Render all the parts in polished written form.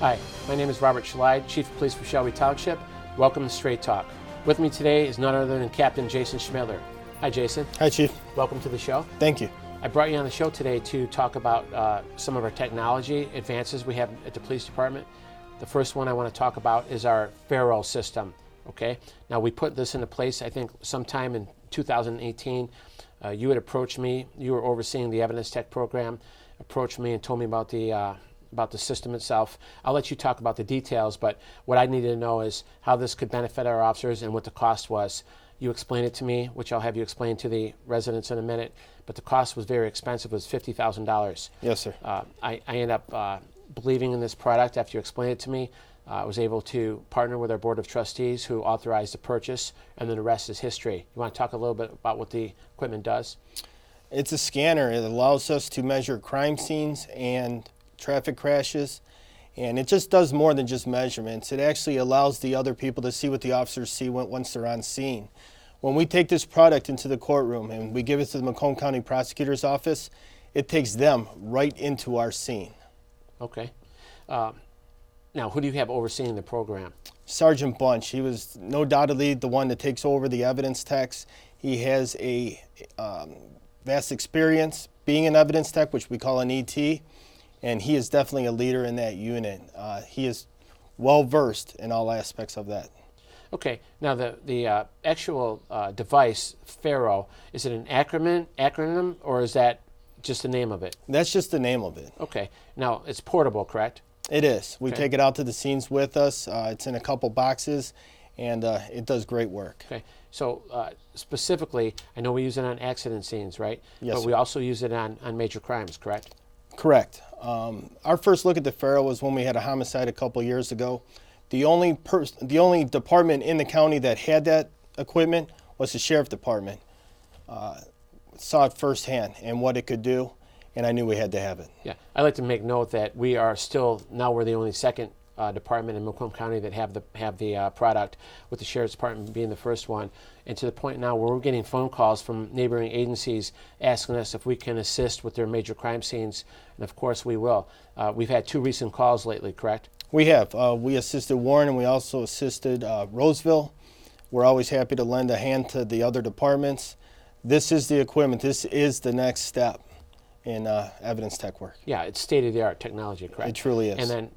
Hi, my name is Robert Schlide, Chief of Police for Shelby Township. Welcome to Straight Talk. With me today is none other than Captain Jason Schmidler. Hi, Jason. Hi, Chief. Welcome to the show. Thank you. I brought you on the show today to talk about some of our technology advances we have at the police department. The first one I want to talk about is our Faro system. Okay. Now, we put this into place, I think, sometime in 2018. You had approached me. You were overseeing the evidence tech program. Approached me and told me about the system itself. I'll let you talk about the details, but what I needed to know is how this could benefit our officers and what the cost was. You explained it to me, which I'll have you explain to the residents in a minute, but the cost was very expensive. It was $50,000. Yes, sir. I ended up believing in this product after you explained it to me. I was able to partner with our Board of Trustees who authorized the purchase, and then the rest is history. You want to talk a little bit about what the equipment does? It's a scanner. It allows us to measure crime scenes and traffic crashes, and it just does more than just measurements. It actually allows the other people to see what the officers see once they're on scene. When we take this product into the courtroom and we give it to the Macomb County Prosecutor's Office, it takes them right into our scene. Okay. Now, who do you have overseeing the program? Sergeant Bunch. He was no doubtedly the one that takes over the evidence techs. He has a vast experience being an evidence tech, which we call an ET, and he is definitely a leader in that unit. He is well versed in all aspects of that. Okay. Now, the actual device, Faro, is it an acronym, or is that just the name of it? That's just the name of it. Okay. Now, it's portable, correct? It is. We Okay. take it out to the scenes with us. It's in a couple boxes, and it does great work. Okay. So specifically, I know we use it on accident scenes, right? Yes, But sir. we also use it on major crimes, correct? Correct. Our first look at the Faro was when we had a homicide a couple years ago. The only department in the county that had that equipment was the Sheriff Department. Saw it firsthand and what it could do, and I knew we had to have it. Yeah. I'd like to make note that we are still, now we're the only second department in Macomb County that have the product, with the Sheriff's Department being the first one. And to the point now where we're getting phone calls from neighboring agencies asking us if we can assist with their major crime scenes, and of course we will. We've had 2 recent calls lately, correct? We have. We assisted Warren, and we also assisted Roseville. We're always happy to lend a hand to the other departments. This is the equipment. This is the next step in evidence tech work. Yeah, it's state-of-the-art technology, correct? It truly is. And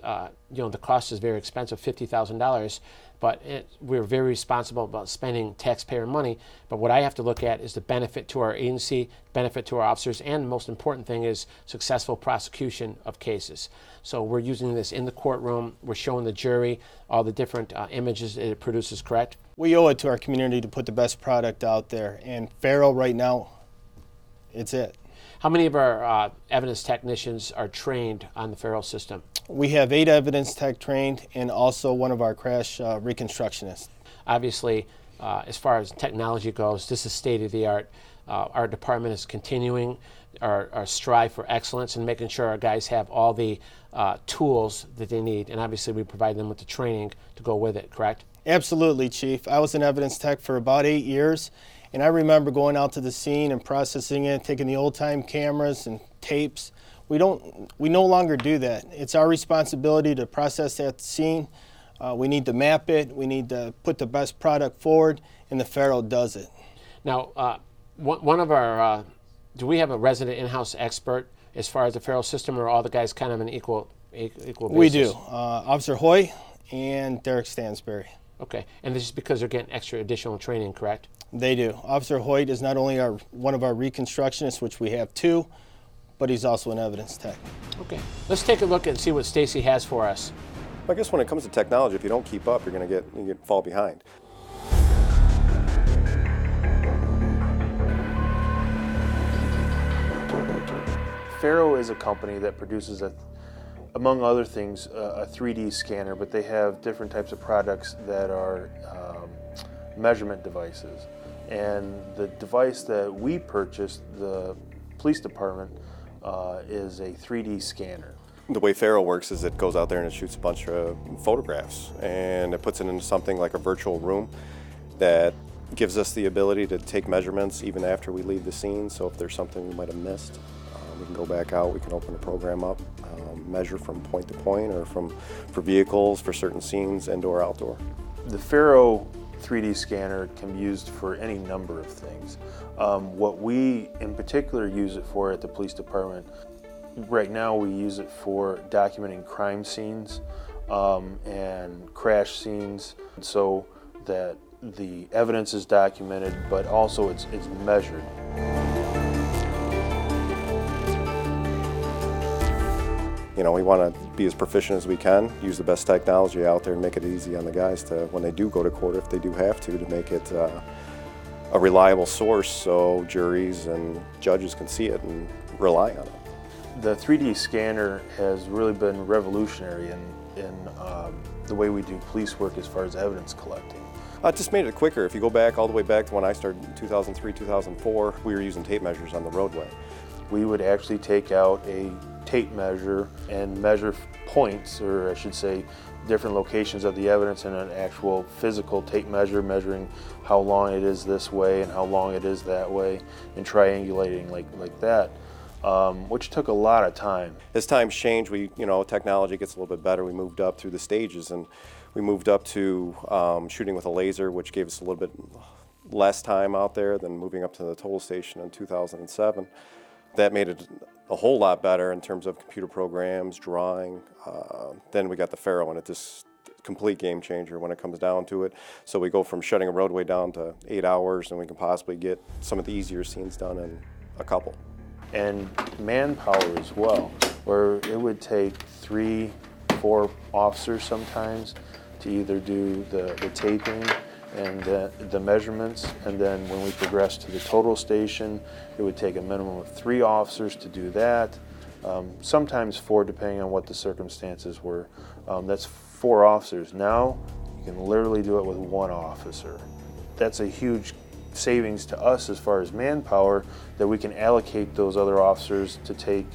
then, the cost is very expensive, $50,000, but we're very responsible about spending taxpayer money. But what I have to look at is the benefit to our agency, benefit to our officers, and the most important thing is successful prosecution of cases. So we're using this in the courtroom. We're showing the jury all the different images it produces, correct? We owe it to our community to put the best product out there, and Faro right now, it's it. How many of our evidence technicians are trained on the Faro system? We have 8 evidence tech trained and also one of our crash reconstructionists. Obviously, as far as technology goes, this is state-of-the-art. Our department is continuing our strive for excellence and making sure our guys have all the tools that they need. And obviously, we provide them with the training to go with it, correct? Absolutely, Chief. I was an evidence tech for about 8 years, and I remember going out to the scene and processing it, taking the old-time cameras and tapes. We no longer do that. It's our responsibility to process that scene. We need to map it. We need to put the best product forward, and the Faro does it. Now, one of our, do we have a resident in-house expert as far as the Faro system, or are all the guys kind of an equal basis? We do. Officer Hoy and Derek Stansberry. Okay, and this is because they're getting extra additional training, correct? They do. Officer Hoyt is not only one of our reconstructionists, which we have 2, but he's also an evidence tech. Okay, let's take a look and see what Stacy has for us. I guess when it comes to technology, if you don't keep up, you're going to fall behind. Faro is a company that produces, among other things, a 3D scanner, but they have different types of products that are measurement devices. And the device that we purchased, the police department, is a 3D scanner. The way Faro works is it goes out there and it shoots a bunch of photographs, and it puts it into something like a virtual room that gives us the ability to take measurements even after we leave the scene. So if there's something we might have missed, We can go back out, we can open the program up, measure from point to point or for vehicles, for certain scenes, indoor, outdoor. The Faro 3D scanner can be used for any number of things. What we in particular use it for at the police department, right now we use it for documenting crime scenes and crash scenes so that the evidence is documented, but also it's measured. You know, we want to be as proficient as we can, use the best technology out there and make it easy on the guys to, when they do go to court, if they do have to make it a reliable source so juries and judges can see it and rely on it. The 3D scanner has really been revolutionary in the way we do police work as far as evidence collecting. It just made it quicker. If you go back all the way back to when I started in 2003, 2004, we were using tape measures on the roadway. We would actually take out a tape measure and measure points, or I should say different locations of the evidence in an actual physical tape measure, measuring how long it is this way and how long it is that way, and triangulating like that, which took a lot of time. As times change, technology gets a little bit better. We moved up through the stages, and we moved up to shooting with a laser, which gave us a little bit less time out there than moving up to the total station in 2007. That made it a whole lot better in terms of computer programs, drawing. Then we got the Faro, and it's just a complete game changer when it comes down to it. So we go from shutting a roadway down to 8 hours, and we can possibly get some of the easier scenes done in a couple. And manpower as well, where it would take 3, 4 officers sometimes to either do the taping and the measurements, and then when we progress to the total station, it would take a minimum of 3 officers to do that, sometimes 4 depending on what the circumstances were. That's 4 officers. Now you can literally do it with 1 officer. That's a huge savings to us as far as manpower, that we can allocate those other officers to take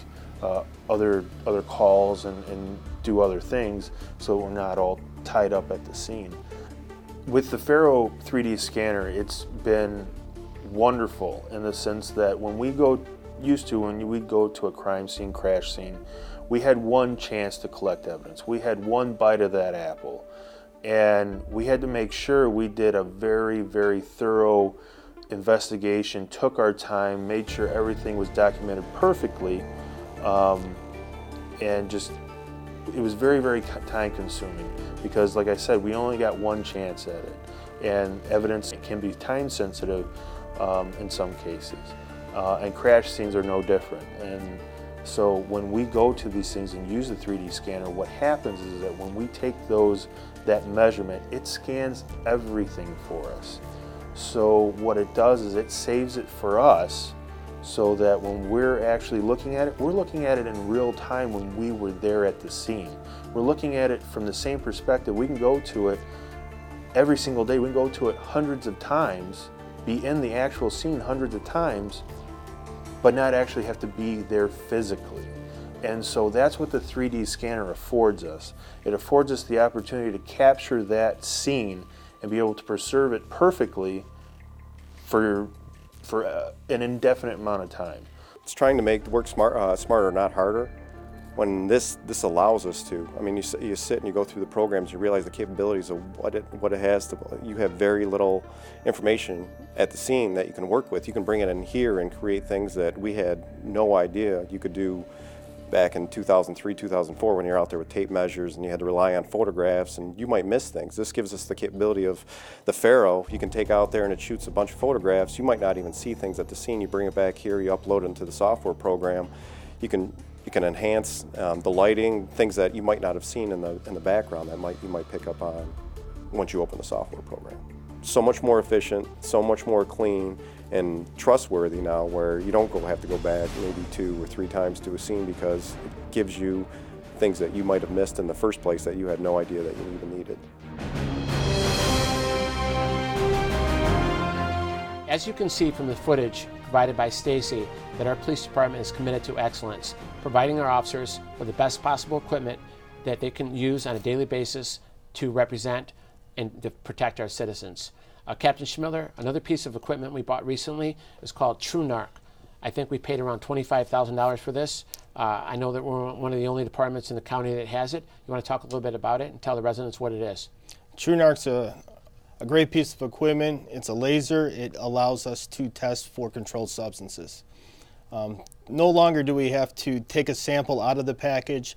other calls and do other things, so we're not all tied up at the scene. With the Faro 3D scanner, it's been wonderful in the sense that when we go to a crime scene, crash scene, we had one chance to collect evidence. We had one bite of that apple. And we had to make sure we did a very, very thorough investigation, took our time, made sure everything was documented perfectly, and just, it was very, very time consuming because, like I said, we only got one chance at it. And evidence can be time sensitive in some cases. And crash scenes are no different. And so when we go to these things and use the 3D scanner, what happens is that when we take that measurement, it scans everything for us. So what it does is it saves it for us so that when we're actually looking at it, we're looking at it in real time when we were there at the scene. We're looking at it from the same perspective. We can go to it every single day. We can go to it hundreds of times, be in the actual scene hundreds of times, but not actually have to be there physically. And so that's what the 3D scanner affords us. It affords us the opportunity to capture that scene and be able to preserve it perfectly for an indefinite amount of time. It's trying to make the work smarter, not harder. When this allows us to, I mean, you sit and you go through the programs, you realize the capabilities of what it has to. You have very little information at the scene that you can work with. You can bring it in here and create things that we had no idea you could do back in 2003, 2004 when you're out there with tape measures and you had to rely on photographs and you might miss things. This gives us the capability of the Faro. You can take out there and it shoots a bunch of photographs. You might not even see things at the scene. You bring it back here, you upload it into the software program. You can enhance the lighting, things that you might not have seen in the background that you might pick up on once you open the software program. So much more efficient, so much more clean and trustworthy now, where you don't have to go back maybe 2 or 3 times to a scene because it gives you things that you might have missed in the first place that you had no idea that you even needed. As you can see from the footage provided by Stacy, that our police department is committed to excellence, providing our officers with the best possible equipment that they can use on a daily basis to represent and to protect our citizens. Captain Schmiller, another piece of equipment we bought recently is called TrueNarc. I think we paid around $25,000 for this. I know that we're one of the only departments in the county that has it. You want to talk a little bit about it and tell the residents what it is? TruNarc's a great piece of equipment. It's a laser. It allows us to test for controlled substances. No longer do we have to take a sample out of the package,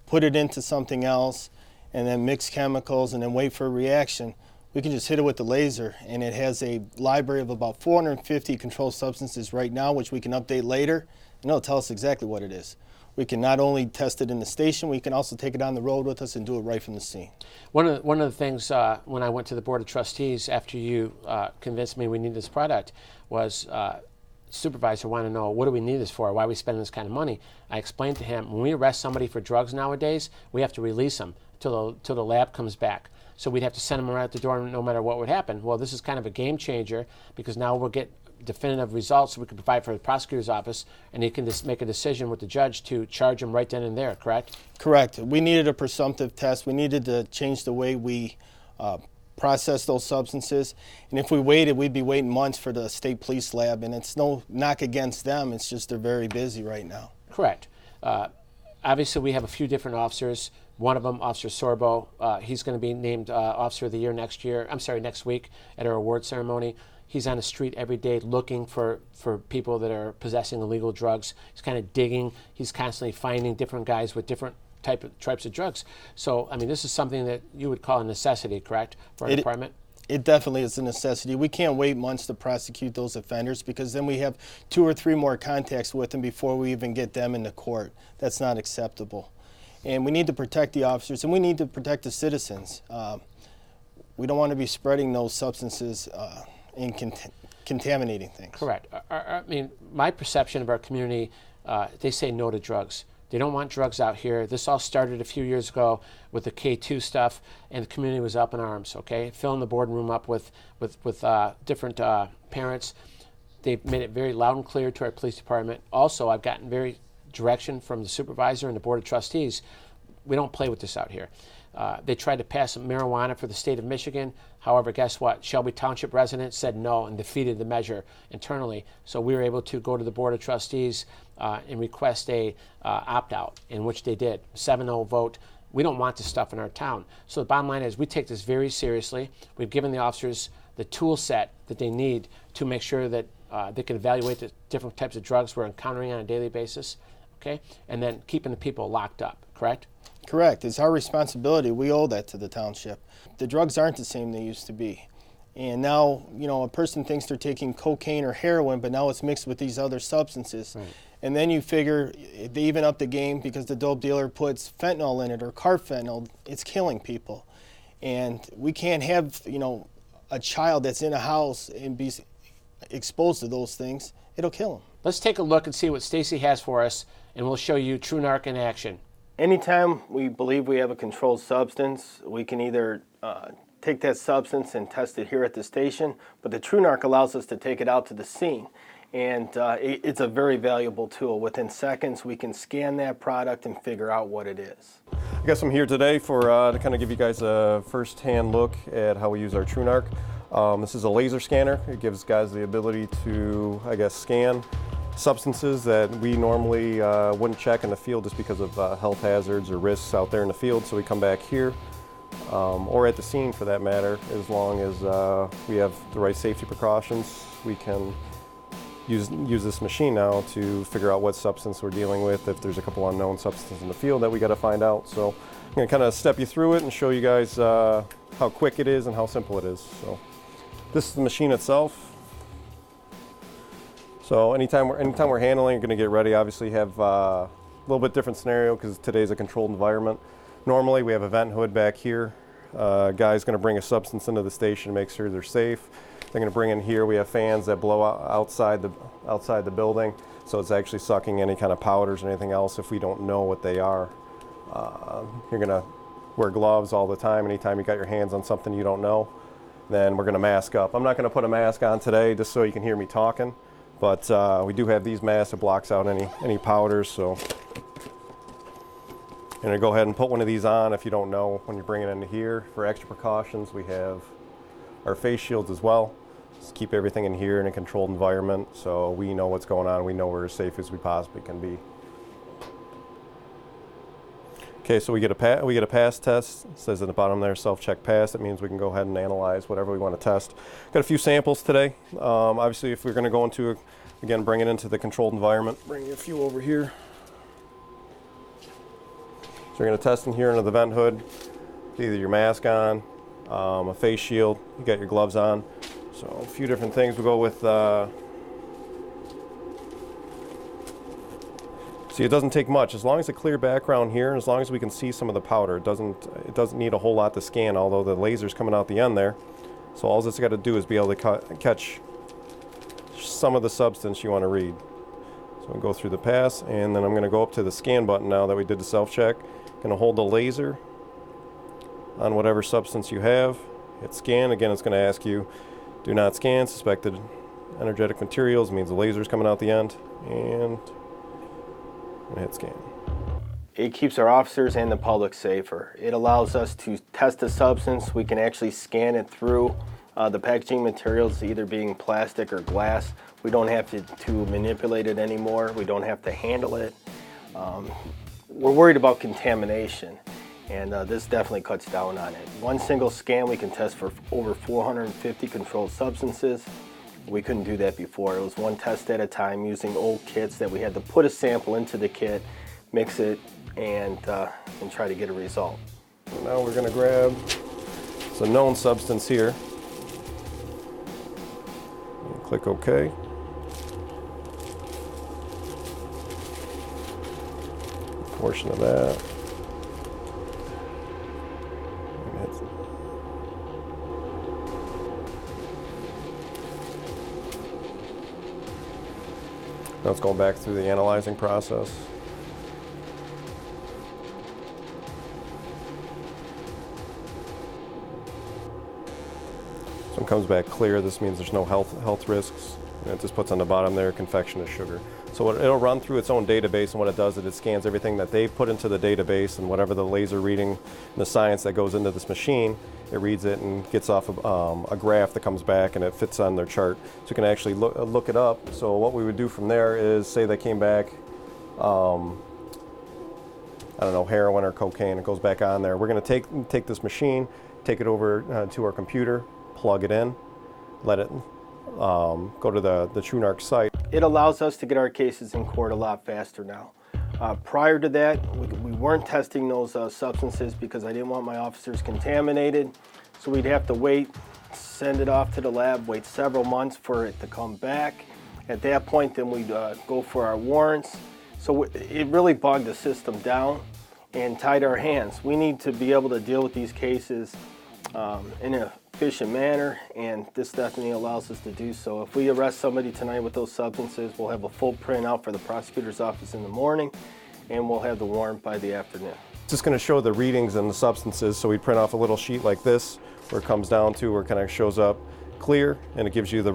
put it into something else, and then mix chemicals and then wait for a reaction. We can just hit it with the laser, and it has a library of about 450 controlled substances right now, which we can update later, and it'll tell us exactly what it is. We can not only test it in the station, we can also take it on the road with us and do it right from the scene. One of the things when I went to the Board of Trustees after you convinced me we need this product was supervisor wanted to know, what do we need this for? Why are we spending this kind of money? I explained to him, when we arrest somebody for drugs nowadays, we have to release them till the lab comes back. So we'd have to send them right out the door no matter what would happen. Well, this is kind of a game changer because now we'll get definitive results we can provide for the prosecutor's office, and he can just make a decision with the judge to charge him right then and there, correct? Correct. We needed a presumptive test. We needed to change the way we process those substances. And if we waited, we'd be waiting months for the state police lab, and it's no knock against them. It's just they're very busy right now. Correct. Obviously, we have a few different officers. One of them, Officer Sorbo, he's going to be named Officer of the Year next week at our award ceremony. He's on the street every day looking for people that are possessing illegal drugs. He's kind of digging. He's constantly finding different guys with different types of drugs. So, I mean, this is something that you would call a necessity, correct, for our department? It definitely is a necessity. We can't wait months to prosecute those offenders because then we have 2 or 3 more contacts with them before we even get them into court. That's not acceptable. And we need to protect the officers, and we need to protect the citizens. We don't want to be spreading those substances and contaminating things. Correct. I mean, my perception of our community, they say no to drugs. They don't want drugs out here. This all started a few years ago with the K2 stuff, and the community was up in arms, okay? Filling the boardroom up with different parents. They've made it very loud and clear to our police department. Also, I've gotten very direction from the supervisor and the Board of Trustees. We don't play with this out here. They tried to pass marijuana for the state of Michigan. However, guess what? Shelby Township residents said no and defeated the measure internally. So we were able to go to the Board of Trustees and request a opt-out, in which they did. 7-0 vote. We don't want this stuff in our town. So the bottom line is we take this very seriously. We've given the officers the tool set that they need to make sure that they can evaluate the different types of drugs we're encountering on a daily basis. Okay, and then keeping the people locked up, correct? Correct. It's our responsibility. We owe that to the township. The drugs aren't the same they used to be. And now, you know, a person thinks they're taking cocaine or heroin, but now it's mixed with these other substances. Right. And then you figure they even up the game because the dope dealer puts fentanyl in it or carfentanil. It's killing people. And we can't have, you know, a child that's in a house and be exposed to those things. It'll kill them. Let's take a look and see what Stacy has for us, and we'll show you TruNarc in action. Anytime we believe we have a controlled substance, we can either take that substance and test it here at the station, but the TruNarc allows us to take it out to the scene. And it's a very valuable tool. Within seconds, we can scan that product and figure out what it is. I guess I'm here today for to kind of give you guys a first-hand look at how we use our TruNarc. This is a laser scanner. It gives guys the ability to, I guess, scan substances that we normally wouldn't check in the field just because of health hazards or risks out there in the field. So we come back here, or at the scene for that matter, as long as we have the right safety precautions. We can use this machine now to figure out what substance we're dealing with, if there's a couple unknown substances in the field that we got to find out. So I'm going to kind of step you through it and show you guys how quick it is and how simple it is. So this is the machine itself. So anytime we're handling, you're going to get ready. Obviously have a little bit different scenario because today's a controlled environment. Normally we have a vent hood back here. Guy's going to bring a substance into the station to make sure they're safe. They're going to bring in here. We have fans that blow outside the building, so it's actually sucking any kind of powders or anything else if we don't know what they are. You're going to wear gloves all the time. Anytime you got your hands on something you don't know, then we're going to mask up. I'm not going to put a mask on today just so you can hear me talking. But we do have these masks that blocks out any powders, so I'm going to go ahead and put one of these on if you don't know when you're bringing it into here. For extra precautions, we have our face shields as well. Just keep everything in here in a controlled environment so we know what's going on. We know we're as safe as we possibly can be. Okay, so we get a pass test. It says at the bottom there, self-check pass. That means we can go ahead and analyze whatever we want to test. Got a few samples today. Obviously, if we're going to go into, again, bring it into the controlled environment, bring a few over here. So we're going to test in here under the vent hood. Either your mask on, a face shield, you got your gloves on. So a few different things. We'll go with, see, it doesn't take much. As long as a clear background here, and as long as we can see some of the powder, it doesn't need a whole lot to scan, although the laser's coming out the end there. So all it's got to do is be able to catch some of the substance you want to read. So we'll go through the pass, and then I'm going to go up to the scan button now that we did the self-check. Going to hold the laser on whatever substance you have. Hit scan. Again, it's going to ask you, do not scan suspected energetic materials. It means the laser's coming out the end. And hit scan. It keeps our officers and the public safer. It allows us to test the substance. We can actually scan it through the packaging materials, either being plastic or glass. We don't have to manipulate it anymore. We don't have to handle it. We're worried about contamination, and this definitely cuts down on it. One single scan, we can test for over 450 controlled substances. We couldn't do that before. It was one test at a time using old kits that we had to put a sample into the kit, mix it, and try to get a result. Now we're going to grab some known substance here. And click OK. A portion of that. Now it's going back through the analyzing process. So it comes back clear. This means there's no health risks. And it just puts on the bottom there, confection of sugar. So it'll run through its own database, and what it does is it scans everything that they put into the database, and whatever the laser reading and the science that goes into this machine, it reads it and gets off a graph that comes back, and it fits on their chart. So you can actually look it up. So what we would do from there is, say they came back, I don't know, heroin or cocaine, it goes back on there. We're going to take this machine, take it over to our computer, plug it in, let it go to the TrueNarc site. It allows us to get our cases in court a lot faster now. Prior to that, we weren't testing those substances because I didn't want my officers contaminated. So we'd have to wait, send it off to the lab, wait several months for it to come back. At that point, then we'd go for our warrants. So it really bogged the system down and tied our hands. We need to be able to deal with these cases in an efficient manner, and this definitely allows us to do so. If we arrest somebody tonight with those substances, we'll have a full printout for the prosecutor's office in the morning, and we'll have the warrant by the afternoon. It's just going to show the readings and the substances, so we print off a little sheet like this where it comes down to where it kind of shows up clear, and it gives you the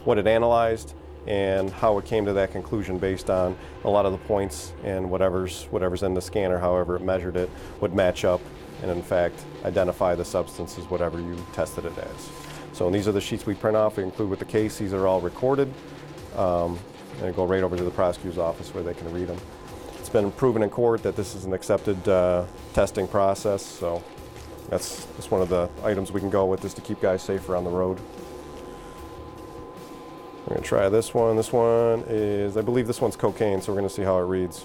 what it analyzed and how it came to that conclusion based on a lot of the points and whatever's in the scanner, however it measured it, would match up and in fact identify the substances, whatever you tested it as. So these are the sheets we print off. We include with the case. These are all recorded and go right over to the prosecutor's office where they can read them. It's been proven in court that this is an accepted testing process, so that's one of the items we can go with, is to keep guys safer on the road. We're going to try this one. This one is, I believe this one's cocaine, so we're going to see how it reads.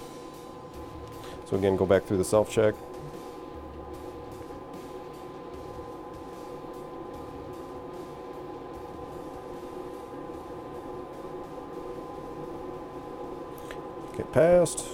So again, go back through the self-check. Get passed.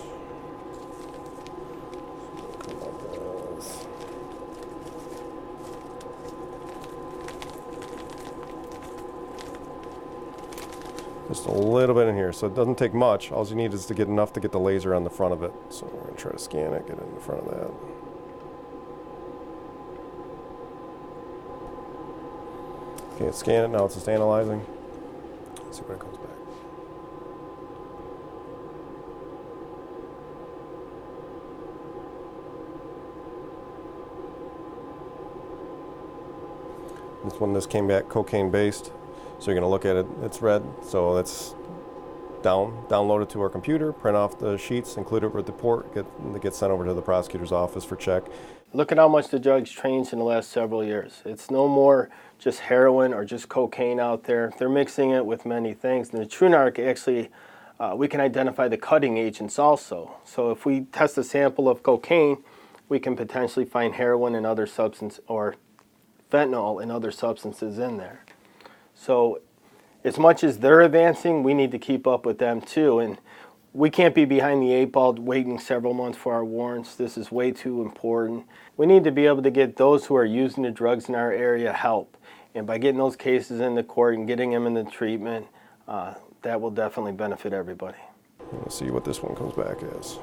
Just a little bit in here, so it doesn't take much. All you need is to get enough to get the laser on the front of it. So we're going to try to scan it, get it in the front of that. Okay, scan it, now it's just analyzing. Let's see what it comes back. This one, this came back cocaine based. So you're going to look at it, it's red, so that's download it to our computer, print off the sheets, include it with the report, get sent over to the prosecutor's office for check. Look at how much the drugs changed in the last several years. It's no more just heroin or just cocaine out there. They're mixing it with many things. And the TrueNarc actually, we can identify the cutting agents also. So if we test a sample of cocaine, we can potentially find heroin and other substance, or fentanyl and other substances in there. So as much as they're advancing, we need to keep up with them too. And we can't be behind the 8 ball waiting several months for our warrants. This is way too important. We need to be able to get those who are using the drugs in our area help. And by getting those cases into court and getting them into treatment, that will definitely benefit everybody. Let's see what this one comes back as.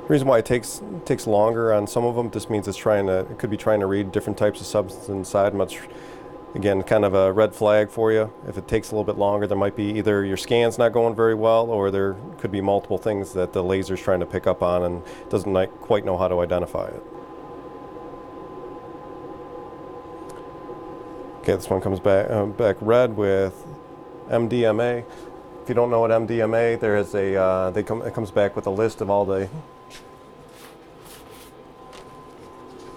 The reason why it takes longer on some of them just means it could be trying to read different types of substance inside. Again, kind of a red flag for you. If it takes a little bit longer, there might be either your scan's not going very well, or there could be multiple things that the laser's trying to pick up on and doesn't quite know how to identify it. Okay, this one comes back red with MDMA. If you don't know what MDMA, there is it comes back with a list of all the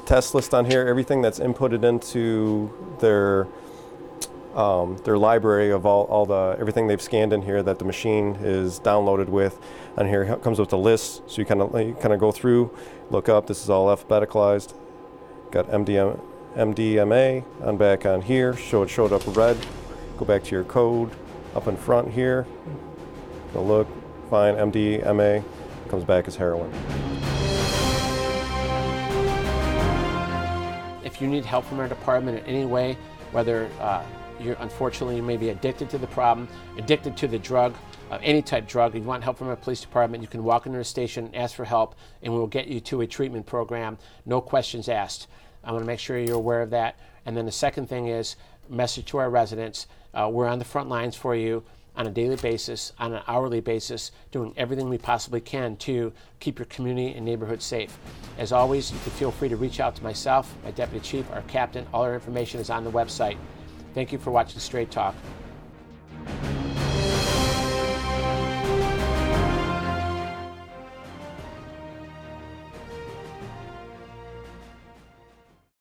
test list on here, everything that's inputted into their library of everything they've scanned in here that the machine is downloaded with. On here it comes with a list, so you kind of go through, look up. This is all alphabeticalized. Got MDMA on back on here. It showed up red. Go back to your code up in front here. Go look, find MDMA. Comes back as heroin. If you need help from our department in any way, whether unfortunately you may be addicted to the problem, addicted to the drug, any type drug, if you want help from our police department, you can walk into the station, ask for help, and we'll get you to a treatment program, no questions asked. I want to make sure you're aware of that. And then the second thing is, message to our residents, we're on the front lines for you on a daily basis, on an hourly basis, doing everything we possibly can to keep your community and neighborhood safe. As always, you can feel free to reach out to myself, my deputy chief, our captain. All our information is on the website. Thank you for watching Straight Talk.